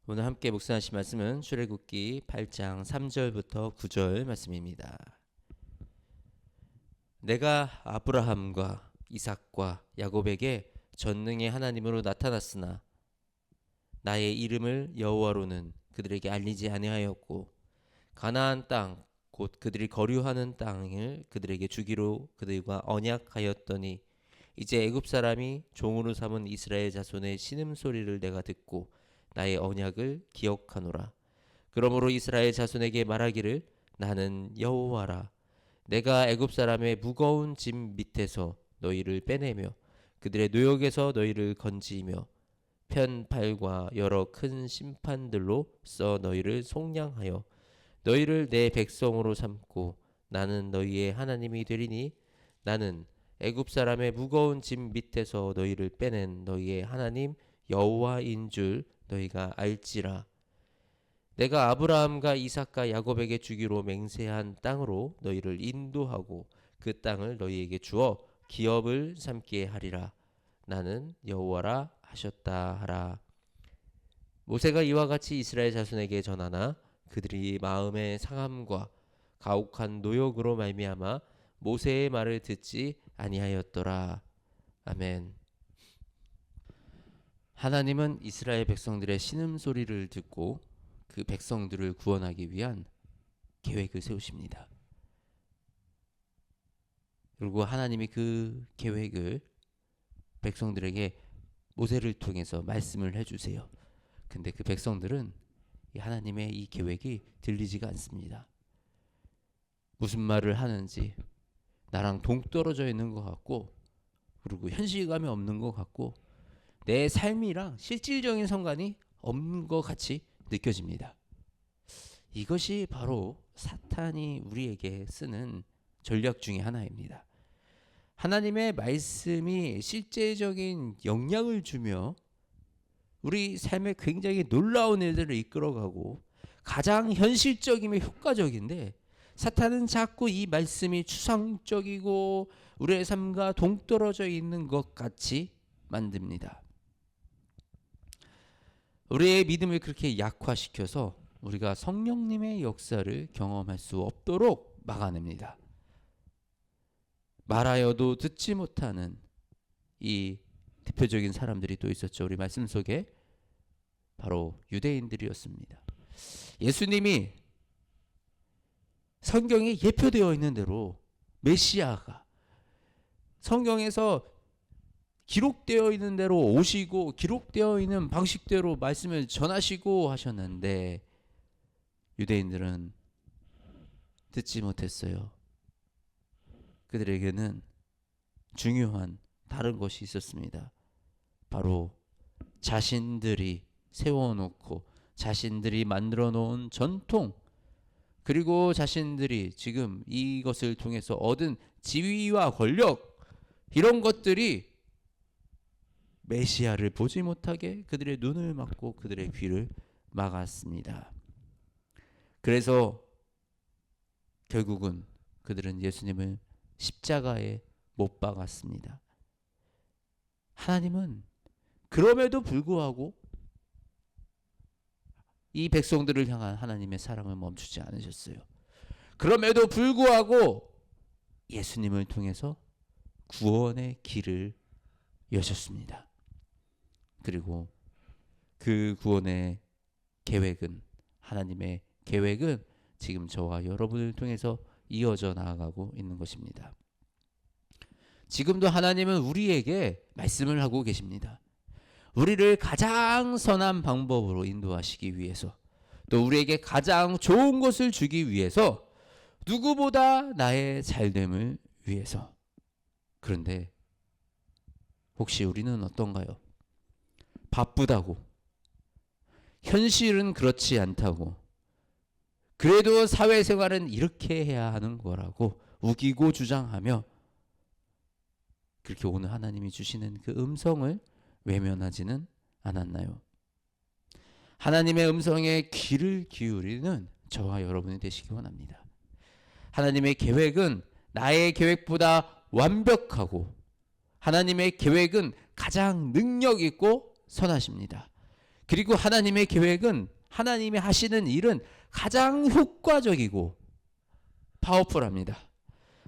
오늘 함께 묵상하실 말씀은 출애굽기 8장 3절부터 9절 말씀입니다. 내가 아브라함과 이삭과 야곱에게 전능의 하나님으로 나타났으나 나의 이름을 여호와로는 그들에게 알리지 아니하였고 가나안 땅 곧 그들이 거류하는 땅을 그들에게 주기로 그들과 언약하였더니 이제 애굽 사람이 종으로 삼은 이스라엘 자손의 신음소리를 내가 듣고 나의 언약을 기억하노라. 그러므로 이스라엘 자손에게 말하기를 나는 여호와라. 내가 애굽 사람의 무거운 짐 밑에서 너희를 빼내며 그들의 노역에서 너희를 건지며 편팔과 여러 큰 심판들로 써 너희를 속량하여 너희를 내 백성으로 삼고 나는 너희의 하나님이 되리니 나는 애굽 사람의 무거운 짐 밑에서 너희를 빼낸 너희의 하나님 여호와인 줄 너희가 알지라. 내가 아브라함과 이삭과 야곱에게 주기로 맹세한 땅으로 너희를 인도하고 그 땅을 너희에게 주어 기업을 삼게 하리라. 나는 여호와라 하셨다 하라. 모세가 이와 같이 이스라엘 자손에게 전하나 그들이 마음의 상함과 가혹한 노역으로 말미암아 모세의 말을 듣지 아니하였더라. 아멘. 하나님은 이스라엘 백성들의 신음소리를 듣고 그 백성들을 구원하기 위한 계획을 세우십니다. 그리고 하나님이 그 계획을 백성들에게 모세를 통해서 말씀을 해주세요. 근데 그 백성들은 하나님의 이 계획이 들리지가 않습니다. 무슨 말을 하는지 나랑 동떨어져 있는 것 같고, 그리고 현실감이 없는 것 같고, 내 삶이랑 실질적인 상관이 없는 것 같이 느껴집니다. 이것이 바로 사탄이 우리에게 쓰는 전략 중에 하나입니다. 하나님의 말씀이 실제적인 영향을 주며 우리 삶에 굉장히 놀라운 일들을 이끌어가고 가장 현실적이며 효과적인데, 사탄은 자꾸 이 말씀이 추상적이고 우리의 삶과 동떨어져 있는 것 같이 만듭니다. 우리의 믿음을 그렇게 약화시켜서 우리가 성령님의 역사를 경험할 수 없도록 막아냅니다. 말하여도 듣지 못하는 이 대표적인 사람들이 또 있었죠. 우리 말씀 속에 바로 유대인들이었습니다. 예수님이 성경에 예표되어 있는 대로 메시아가 성경에서 기록되어 있는 대로 오시고 기록되어 있는 방식대로 말씀을 전하시고 하셨는데 유대인들은 듣지 못했어요. 그들에게는 중요한 다른 것이 있었습니다. 바로 자신들이 세워놓고 자신들이 만들어 놓은 전통, 그리고 자신들이 지금 이것을 통해서 얻은 지위와 권력, 이런 것들이 메시아를 보지 못하게 그들의 눈을 막고 그들의 귀를 막았습니다. 그래서 결국은 그들은 예수님을 십자가에 못 박았습니다. 하나님은 그럼에도 불구하고 이 백성들을 향한 하나님의 사랑을 멈추지 않으셨어요. 그럼에도 불구하고 예수님을 통해서 구원의 길을 여셨습니다. 그리고 그 구원의 계획은, 하나님의 계획은 지금 저와 여러분을 통해서 이어져 나아가고 있는 것입니다. 지금도 하나님은 우리에게 말씀을 하고 계십니다. 우리를 가장 선한 방법으로 인도하시기 위해서, 또 우리에게 가장 좋은 것을 주기 위해서, 누구보다 나의 잘됨을 위해서. 그런데 혹시 우리는 어떤가요? 바쁘다고, 현실은 그렇지 않다고, 그래도 사회생활은 이렇게 해야 하는 거라고 우기고 주장하며 그렇게 오늘 하나님이 주시는 그 음성을 외면하지는 않았나요? 하나님의 음성에 귀를 기울이는 저와 여러분이 되시기 원합니다. 하나님의 계획은 나의 계획보다 완벽하고 하나님의 계획은 가장 능력 있고 선하십니다. 그리고 하나님의 계획은, 하나님이 하시는 일은 가장 효과적이고 파워풀합니다.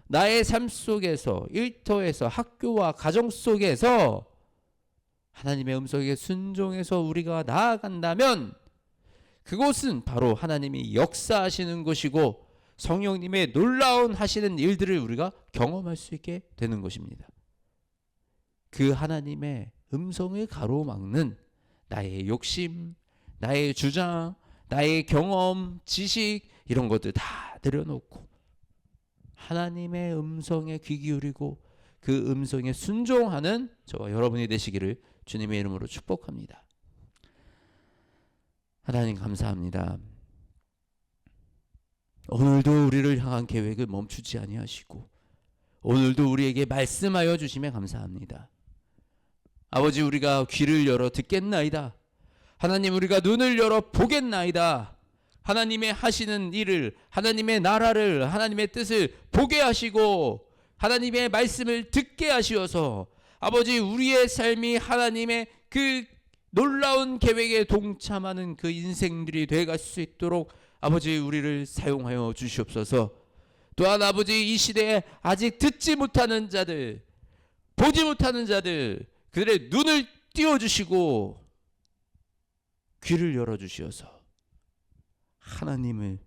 나의 삶 속에서, 일터에서, 학교와 가정 속에서 하나님의 음성에 순종해서 우리가 나아간다면 그곳은 바로 하나님이 역사하시는 곳이고 성령님의 놀라운 하시는 일들을 우리가 경험할 수 있게 되는 것입니다. 그 하나님의 음성을 가로막는 나의 욕심, 나의 주장, 나의 경험, 지식 이런 것들 다 내려놓고 하나님의 음성에 귀 기울이고 그 음성에 순종하는 저와 여러분이 되시기를 주님의 이름으로 축복합니다. 하나님 감사합니다. 오늘도 우리를 향한 계획을 멈추지 아니하시고 오늘도 우리에게 말씀하여 주시며 감사합니다. 아버지, 우리가 귀를 열어 듣겠나이다. 하나님, 우리가 눈을 열어 보겠나이다. 하나님의 하시는 일을, 하나님의 나라를, 하나님의 뜻을 보게 하시고 하나님의 말씀을 듣게 하시어서 아버지, 우리의 삶이 하나님의 그 놀라운 계획에 동참하는 그 인생들이 되어갈 수 있도록 아버지, 우리를 사용하여 주시옵소서. 또한 아버지, 이 시대에 아직 듣지 못하는 자들, 보지 못하는 자들, 그들의 눈을 띄워주시고 귀를 열어주시어서 하나님을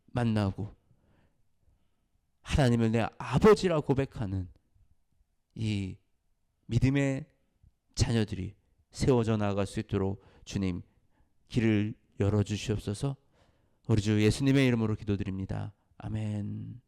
만나고 하나님을 내 아버지라 고백하는 이 믿음의 자녀들이 세워져 나아갈 수 있도록 주님 길을 열어주시옵소서. 우리 주 예수님의 이름으로 기도드립니다. 아멘.